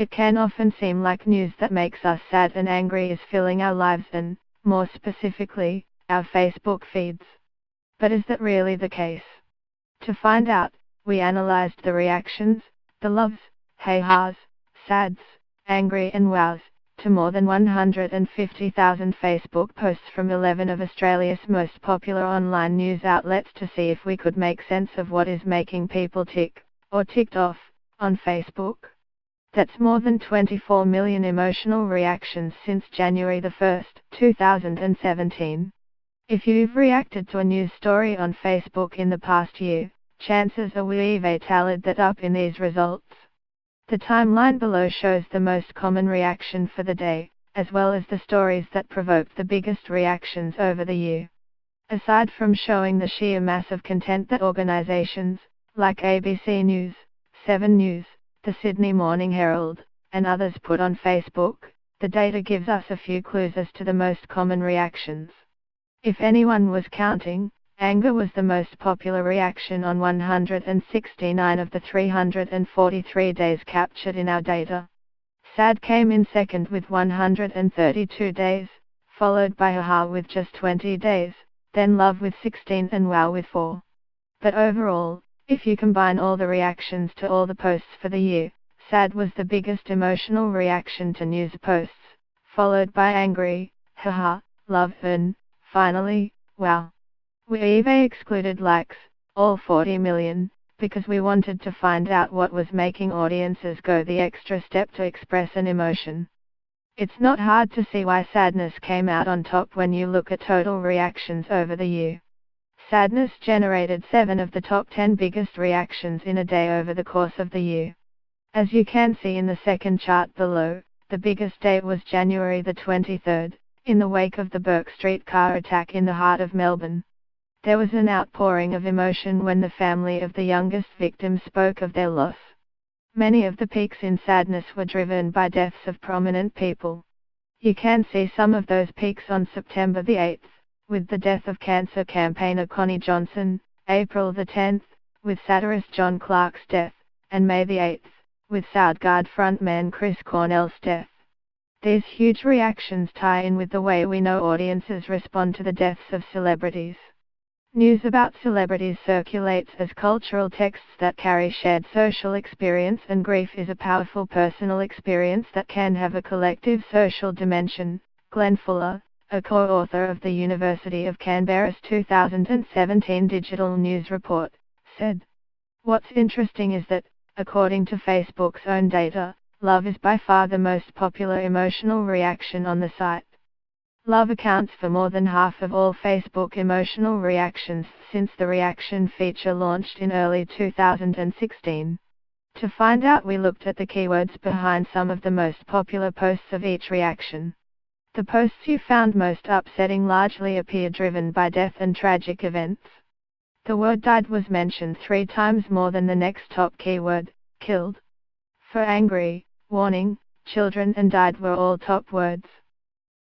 It can often seem like news that makes us sad and angry is filling our lives and, more specifically, our Facebook feeds. But is that really the case? To find out, we analyzed the reactions, the loves, hey-ha's, sads, angry and wows, to more than 150,000 Facebook posts from 11 of Australia's most popular online news outlets to see if we could make sense of what is making people tick, or ticked off, on Facebook. That's more than 24 million emotional reactions since January 1, 2017. If you've reacted to a news story on Facebook in the past year, chances are we've tallied that up in these results. The timeline below shows the most common reaction for the day, as well as the stories that provoked the biggest reactions over the year. Aside from showing the sheer mass of content that organizations, like ABC News, 7 News, the Sydney Morning Herald, and others put on Facebook, the data gives us a few clues as to the most common reactions. If anyone was counting, anger was the most popular reaction on 169 of the 343 days captured in our data. Sad came in second with 132 days, followed by haha with just 20 days, then love with 16 and wow with 4. But overall, if you combine all the reactions to all the posts for the year, sad was the biggest emotional reaction to news posts, followed by angry, haha, love and, finally, wow. We excluded likes, all 40 million, because we wanted to find out what was making audiences go the extra step to express an emotion. It's not hard to see why sadness came out on top when you look at total reactions over the year. Sadness generated 7 of the top 10 biggest reactions in a day over the course of the year. As you can see in the second chart below, the biggest day was January the 23rd, in the wake of the Bourke Street car attack in the heart of Melbourne. There was an outpouring of emotion when the family of the youngest victim spoke of their loss. Many of the peaks in sadness were driven by deaths of prominent people. You can see some of those peaks on September the 8th, with the death of cancer campaigner Connie Johnson, April the 10th, with satirist John Clark's death, and May the 8th, with Soundgarden frontman Chris Cornell's death. These huge reactions tie in with the way we know audiences respond to the deaths of celebrities. News about celebrities circulates as cultural texts that carry shared social experience, and grief is a powerful personal experience that can have a collective social dimension. Glenn Fuller, a co-author of the University of Canberra's 2017 Digital News Report, said, "What's interesting is that, according to Facebook's own data, love is by far the most popular emotional reaction on the site. Love accounts for more than half of all Facebook emotional reactions since the reaction feature launched in early 2016. To find out, we looked at the keywords behind some of the most popular posts of each reaction. The posts you found most upsetting largely appear driven by death and tragic events. The word died was mentioned 3 times more than the next top keyword, killed. For angry, warning, children and died were all top words.